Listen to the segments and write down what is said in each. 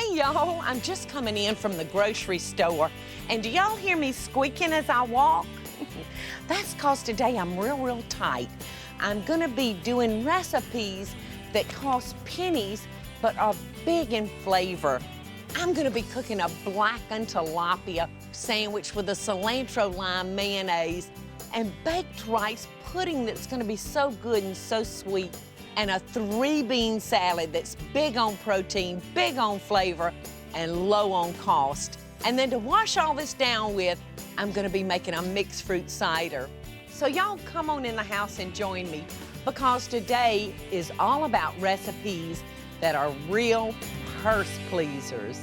Hey y'all, I'm just coming in from the grocery store, and do y'all hear me squeaking as I walk? That's 'cause today I'm real tight. I'm gonna be doing recipes that cost pennies but are big in flavor. I'm gonna be cooking a blackened tilapia sandwich with a cilantro lime mayonnaise and baked rice pudding that's gonna be so good and so sweet, and a 3-bean salad that's big on protein, big on flavor, and low on cost. And then to wash all this down with, I'm gonna be making a mixed fruit cider. So y'all come on in the house and join me, because today is all about recipes that are real purse pleasers.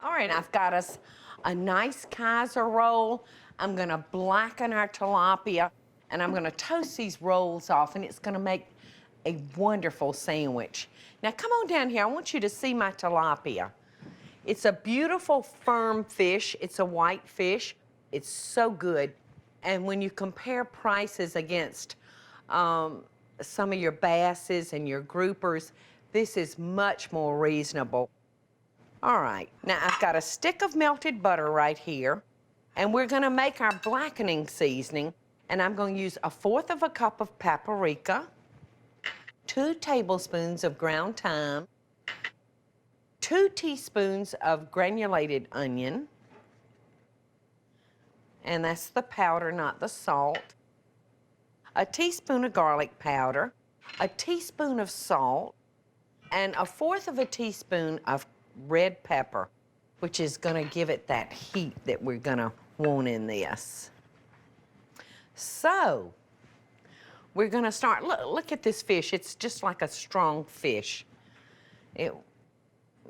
All right, I've got us a nice Kaiser roll. I'm gonna blacken our tilapia, and I'm gonna toast these rolls off, and it's gonna make a wonderful sandwich. Now come on down here, I want you to see my tilapia. It's a beautiful, firm fish. It's a white fish. It's so good. And when you compare prices against some of your basses and your groupers, this is much more reasonable. All right, now I've got a stick of melted butter right here, and we're gonna make our blackening seasoning, and I'm gonna use 1/4 cup of paprika, 2 tablespoons of ground thyme, 2 teaspoons of granulated onion, and that's the powder, not the salt, a teaspoon of garlic powder, a teaspoon of salt, and 1/4 teaspoon of red pepper, which is gonna give it that heat that we're gonna want in this. So, we're gonna start, look at this fish. It's just like a strong fish.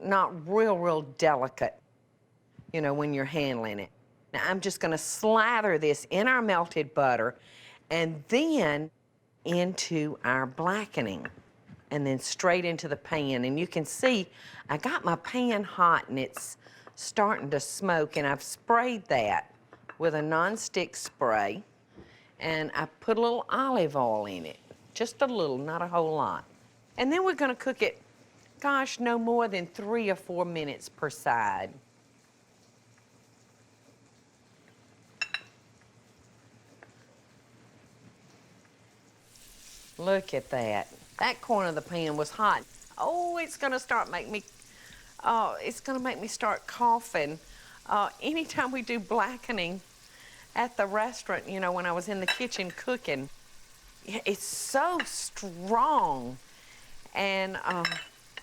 Not real delicate, you know, when you're handling it. Now, I'm just gonna slather this in our melted butter and then into our blackening, and then straight into the pan. And you can see I got my pan hot and it's starting to smoke, and I've sprayed that with a nonstick spray, and I put a little olive oil in it, just a little, not a whole lot. And then we're gonna cook it, gosh, no more than 3 or 4 minutes per side. Look at that. That corner of the pan was hot. Oh, it's gonna make me start coughing. Anytime we do blackening at the restaurant, you know, when I was in the kitchen cooking, it's so strong. And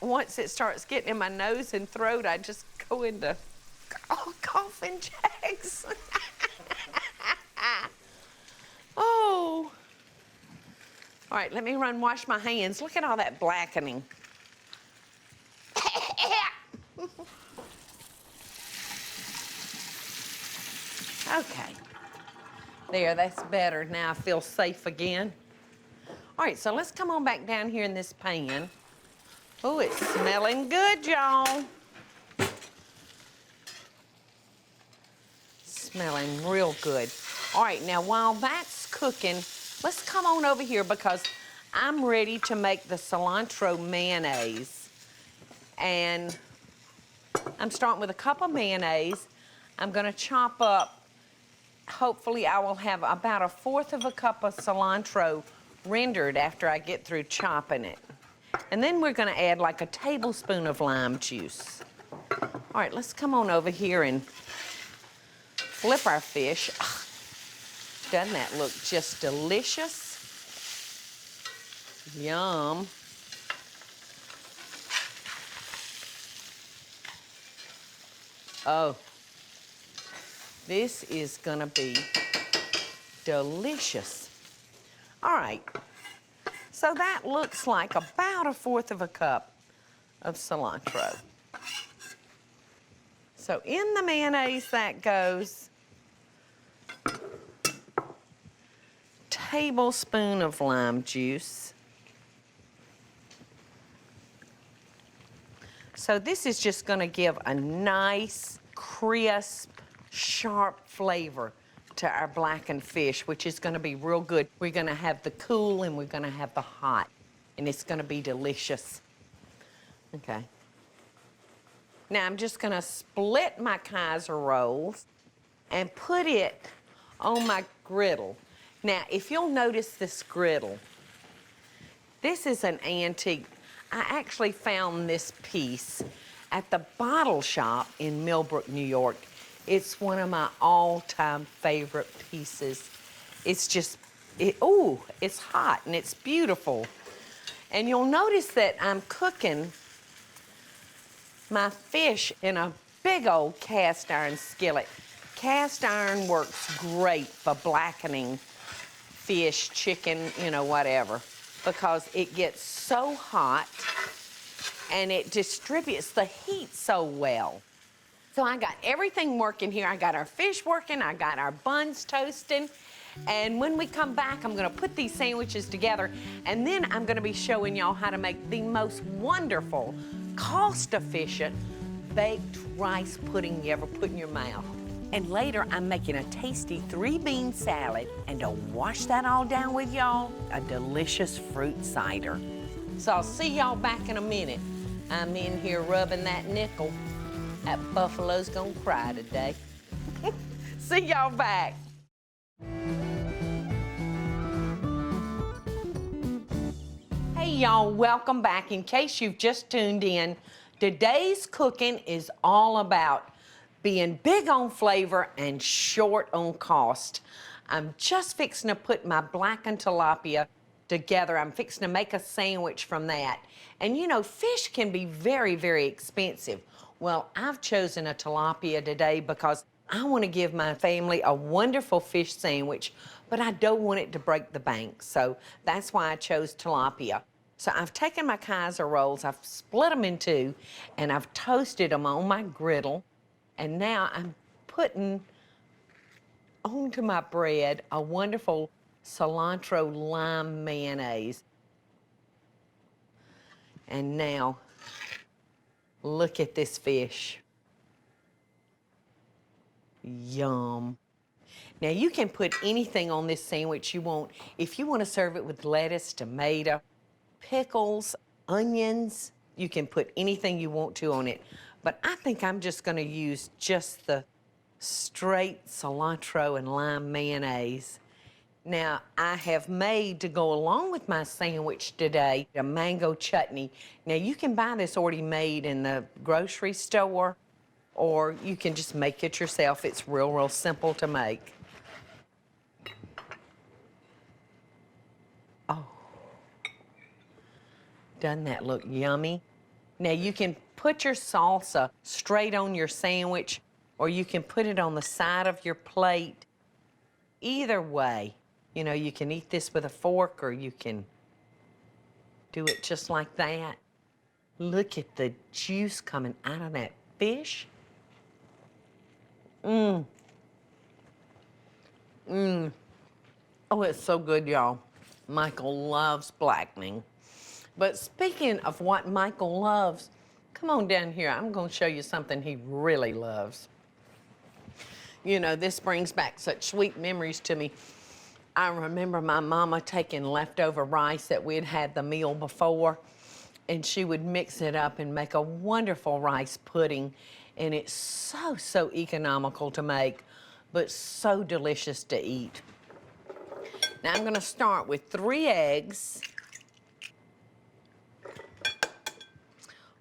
once it starts getting in my nose and throat, I just go into coughing jacks. Oh. All right, let me run wash my hands. Look at all that blackening. Okay. There, that's better. Now I feel safe again. All right, so let's come on back down here in this pan. Oh, it's smelling good, y'all. Smelling real good. All right, now while that's cooking, let's come on over here, because I'm ready to make the cilantro mayonnaise. And I'm starting with a cup of mayonnaise. I'm gonna chop up, hopefully I will have about 1/4 cup of cilantro rendered after I get through chopping it. And then we're gonna add like a tablespoon of lime juice. All right, let's come on over here and flip our fish. Doesn't that look just delicious? Yum. Oh, this is gonna be delicious. All right, so that looks like about 1/4 cup of cilantro. So in the mayonnaise that goes tablespoon of lime juice. So this is just gonna give a nice, crisp sharp flavor to our blackened fish, which is gonna be real good. We're gonna have the cool and we're gonna have the hot, and it's gonna be delicious. Okay. Now I'm just gonna split my Kaiser rolls and put it on my griddle. Now, if you'll notice this griddle, this is an antique. I actually found this piece at the bottle shop in Millbrook, New York. It's one of my all-time favorite pieces. It's just, it's hot and it's beautiful. And you'll notice that I'm cooking my fish in a big old cast iron skillet. Cast iron works great for blackening fish, chicken, you know, whatever, because it gets so hot and it distributes the heat so well. So I got everything working here. I got our fish working, I got our buns toasting, and when we come back, I'm gonna put these sandwiches together, and then I'm gonna be showing y'all how to make the most wonderful, cost-efficient baked rice pudding you ever put in your mouth. And later, I'm making a tasty 3-bean salad, and to wash that all down with y'all, a delicious fruit cider. So I'll see y'all back in a minute. I'm in here rubbing that nickel. That buffalo's gonna cry today. See y'all back. Hey y'all, welcome back. In case you've just tuned in, today's cooking is all about being big on flavor and short on cost. I'm just fixing to put my blackened tilapia together. I'm fixing to make a sandwich from that. And you know, fish can be very, very expensive. Well, I've chosen a tilapia today because I want to give my family a wonderful fish sandwich, but I don't want it to break the bank. So that's why I chose tilapia. So I've taken my Kaiser rolls, I've split them in two, and I've toasted them on my griddle. And now I'm putting onto my bread a wonderful cilantro lime mayonnaise. And now, look at this fish. Yum. Now you can put anything on this sandwich you want. If you want to serve it with lettuce, tomato, pickles, onions, you can put anything you want to on it. But I think I'm just going to use just the straight cilantro and lime mayonnaise. Now, I have made, to go along with my sandwich today, a mango chutney. Now, you can buy this already made in the grocery store, or you can just make it yourself. It's real, real simple to make. Oh, doesn't that look yummy? Now, you can put your salsa straight on your sandwich, or you can put it on the side of your plate. Either way, you know, you can eat this with a fork, or you can do it just like that. Look at the juice coming out of that fish. Mmm. Mmm. Oh, it's so good, y'all. Michael loves blackening. But speaking of what Michael loves, come on down here. I'm going to show you something he really loves. You know, this brings back such sweet memories to me. I remember my mama taking leftover rice that we had had the meal before, and she would mix it up and make a wonderful rice pudding. And it's so, so economical to make, but so delicious to eat. Now I'm going to start with 3 eggs.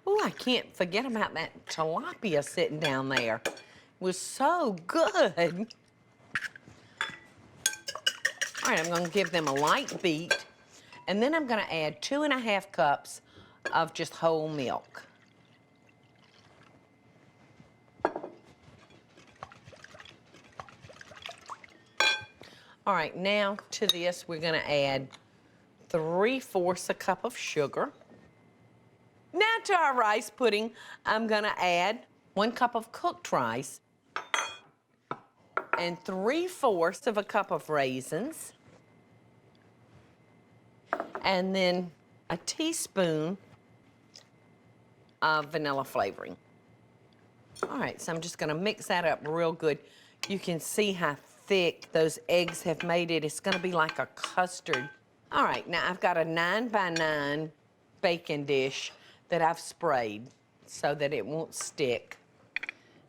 Oh, I can't forget about that tilapia sitting down there. It was so good. All right, I'm going to give them a light beat, and then I'm going to add 2½ cups of just whole milk. All right, now to this, we're going to add 3/4 a cup of sugar. Now to our rice pudding, I'm going to add 1 cup of cooked rice and 3/4 of a cup of raisins, and then a teaspoon of vanilla flavoring. All right, so I'm just gonna mix that up real good. You can see how thick those eggs have made it. It's gonna be like a custard. All right, now I've got a 9x9 baking dish that I've sprayed so that it won't stick.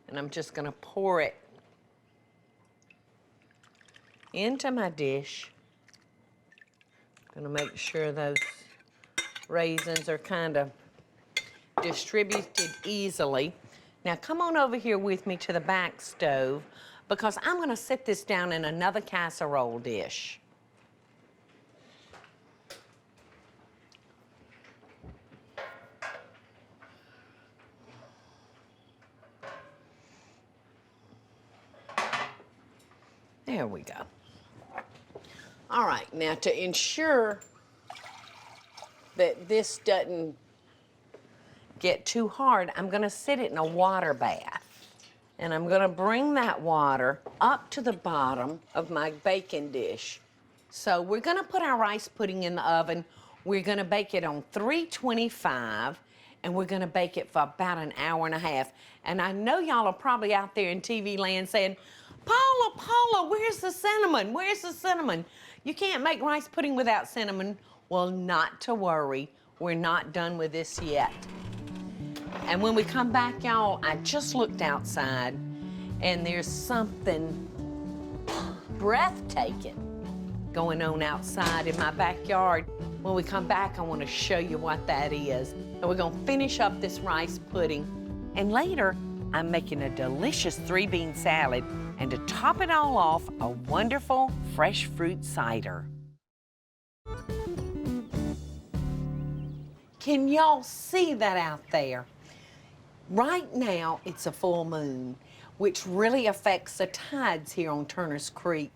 And I'm just gonna pour it into my dish. Gonna make sure those raisins are kind of distributed easily. Now come on over here with me to the back stove because I'm gonna set this down in another casserole dish. There we go. All right, now to ensure that this doesn't get too hard, I'm gonna sit it in a water bath. And I'm gonna bring that water up to the bottom of my baking dish. So we're gonna put our rice pudding in the oven. We're gonna bake it on 325, and we're gonna bake it for about an hour and a half. And I know y'all are probably out there in TV land saying, Paula, where's the cinnamon? Where's the cinnamon? You can't make rice pudding without cinnamon. Well, not to worry. We're not done with this yet. And when we come back, y'all, I just looked outside, and there's something breathtaking going on outside in my backyard. When we come back, I want to show you what that is. And we're going to finish up this rice pudding. And later, I'm making a delicious 3-bean salad, and to top it all off, a wonderful fresh fruit cider. Can y'all see that out there? Right now, it's a full moon, which really affects the tides here on Turner's Creek.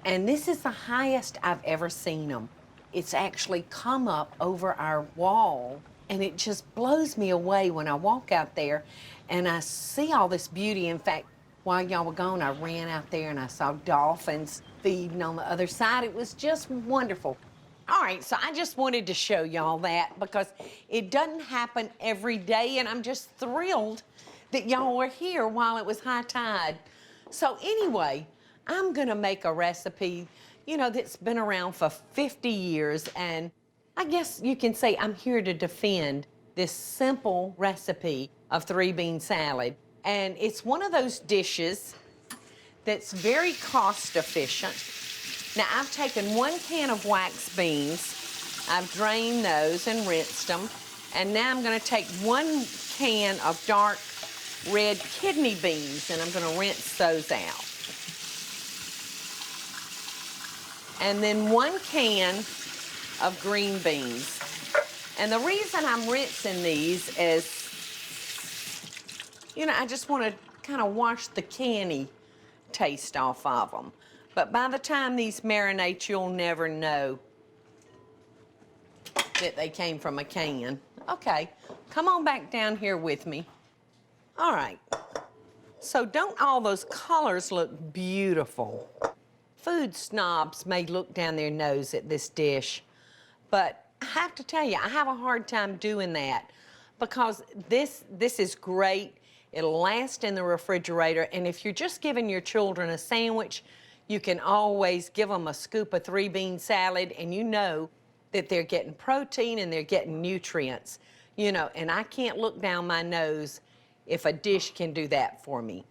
And this is the highest I've ever seen them. It's actually come up over our wall, and it just blows me away when I walk out there and I see all this beauty. In fact, while y'all were gone, I ran out there and I saw dolphins feeding on the other side. It was just wonderful. All right, so I just wanted to show y'all that because it doesn't happen every day, and I'm just thrilled that y'all were here while it was high tide. So anyway, I'm gonna make a recipe, you know, that's been around for 50 years, and I guess you can say I'm here to defend this simple recipe of 3-bean salad. And it's one of those dishes that's very cost efficient. Now, I've taken 1 can of wax beans. I've drained those and rinsed them. And now I'm gonna take 1 can of dark red kidney beans, and I'm gonna rinse those out. And then 1 can of green beans. And the reason I'm rinsing these is, you know, I just wanna kind of wash the canny taste off of them. But by the time these marinate, you'll never know that they came from a can. Okay, come on back down here with me. All right, so don't all those colors look beautiful? Food snobs may look down their nose at this dish, but I have to tell you, I have a hard time doing that because this is great. It'll last in the refrigerator, and if you're just giving your children a sandwich, you can always give them a scoop of 3-bean salad, and you know that they're getting protein and they're getting nutrients, you know, and I can't look down my nose if a dish can do that for me.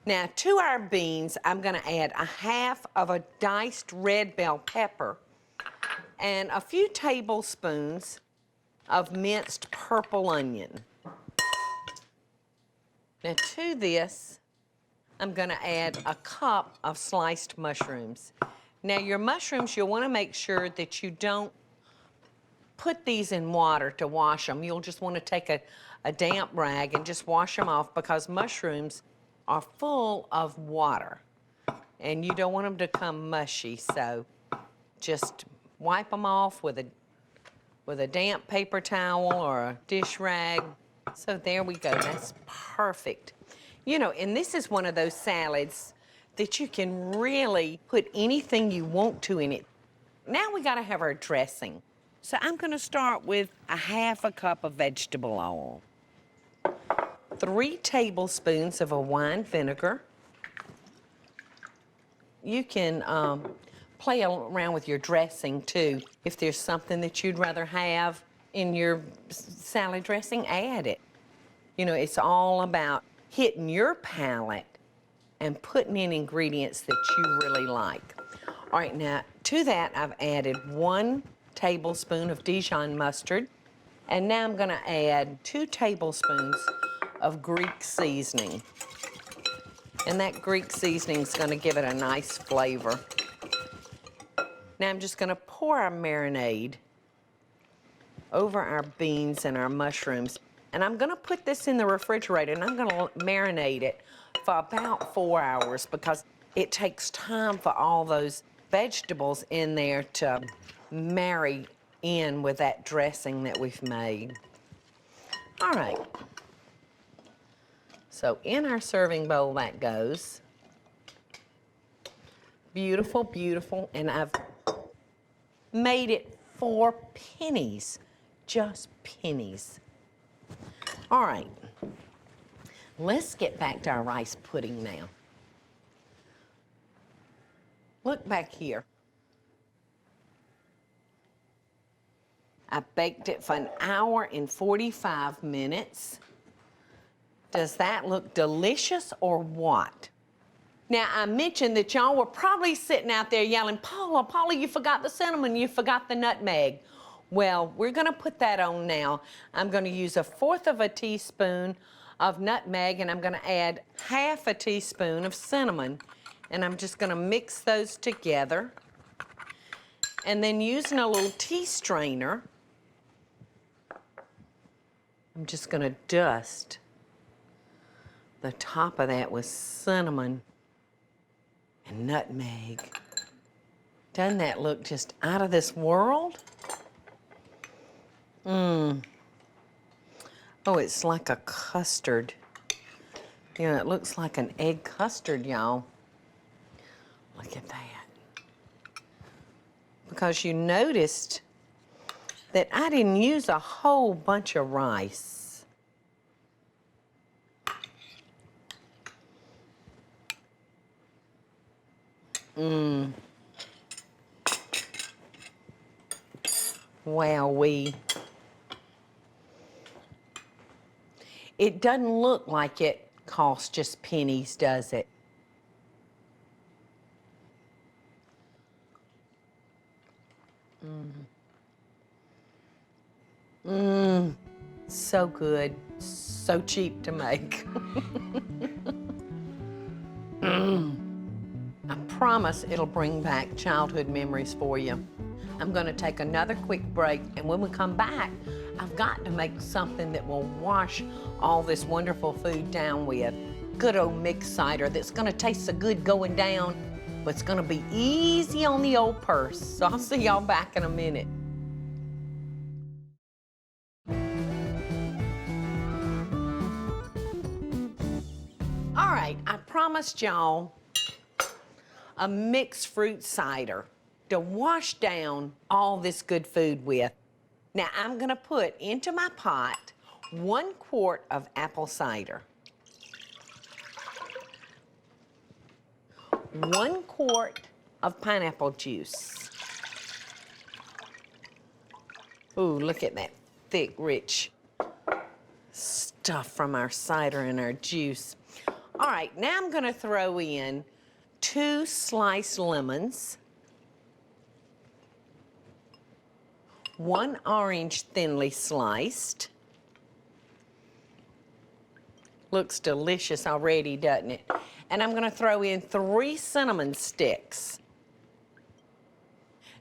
Now, to our beans, I'm gonna add 1/2 of a diced red bell pepper and a few tablespoons of minced purple onion. Now, to this, I'm gonna add a cup of sliced mushrooms. Now, your mushrooms, you'll wanna make sure that you don't put these in water to wash them. You'll just wanna take a damp rag and just wash them off because mushrooms are full of water and you don't want them to come mushy. So just wipe them off with a damp paper towel or a dish rag. So there we go, that's perfect. You know, and this is one of those salads that you can really put anything you want to in it. Now we gotta have our dressing. So I'm gonna start with 1/2 cup of vegetable oil, 3 tablespoons of a wine vinegar, you can play around with your dressing too. If there's something that you'd rather have in your salad dressing, add it. You know, it's all about hitting your palate and putting in ingredients that you really like. All right, now to that I've added 1 tablespoon of Dijon mustard, and now I'm gonna add 2 tablespoons of Greek seasoning. And that Greek seasoning is gonna give it a nice flavor. Now I'm just gonna pour our marinade over our beans and our mushrooms. And I'm gonna put this in the refrigerator and I'm gonna marinate it for about 4 hours because it takes time for all those vegetables in there to marry in with that dressing that we've made. All right. So in our serving bowl that goes. Beautiful, beautiful. And I've made it for pennies, just pennies. All right, let's get back to our rice pudding now. Look back here. I baked it for 1 hour and 45 minutes. Does that look delicious or what? Now, I mentioned that y'all were probably sitting out there yelling, Paula, Paula, you forgot the cinnamon, you forgot the nutmeg. Well, we're gonna put that on now. I'm gonna use 1/4 teaspoon of nutmeg and I'm gonna add 1/2 teaspoon of cinnamon. And I'm just gonna mix those together. And then using a little tea strainer, I'm just gonna dust the top of that with cinnamon and nutmeg. Doesn't that look just out of this world? Oh, it's like a custard. You know, it looks like an egg custard, y'all. Look at that. Because you noticed that I didn't use a whole bunch of rice. Wowee. It doesn't look like it costs just pennies, does it? So good, so cheap to make. I promise it'll bring back childhood memories for you. I'm gonna take another quick break, and when we come back, I've got to make something that will wash all this wonderful food down with. Good old mixed cider that's gonna taste so good going down, but it's gonna be easy on the old purse. So I'll see y'all back in a minute. All right, I promised y'all a mixed fruit cider to wash down all this good food with. Now I'm gonna put into my pot 1 quart of apple cider, 1 quart of pineapple juice. Ooh, look at that thick, rich stuff from our cider and our juice. All right, now I'm gonna throw in 2 sliced lemons, 1 orange thinly sliced. Looks delicious already, doesn't it? And I'm gonna throw in 3 cinnamon sticks.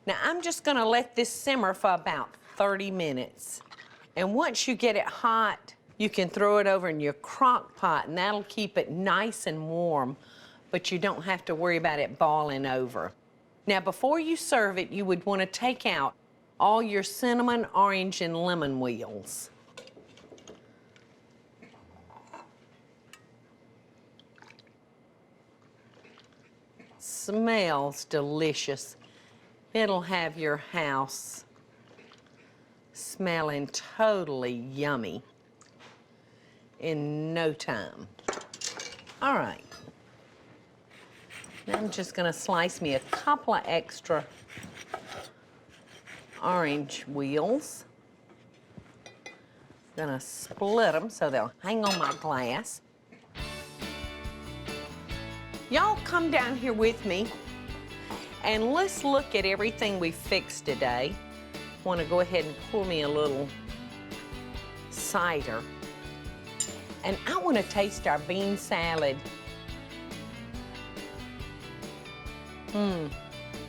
Now I'm just gonna let this simmer for about 30 minutes. And once you get it hot, you can throw it over in your crock pot and that'll keep it nice and warm, but you don't have to worry about it boiling over. Now before you serve it, you would wanna take out all your cinnamon, orange, and lemon wheels. Smells delicious. It'll have your house smelling totally yummy in no time. All right. And I'm just gonna slice me a couple of extra orange wheels. Gonna split them so they'll hang on my glass. Y'all come down here with me and let's look at everything we fixed today. Want to go ahead and pour me a little cider. And I want to taste our bean salad.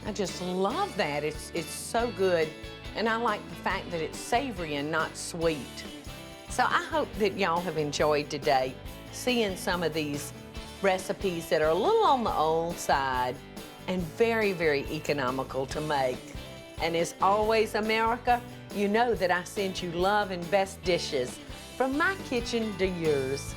I just love that. It's so good. And I like the fact that it's savory and not sweet. So I hope that y'all have enjoyed today seeing some of these recipes that are a little on the old side and very, very economical to make. And as always, America, you know that I send you love and best dishes from my kitchen to yours.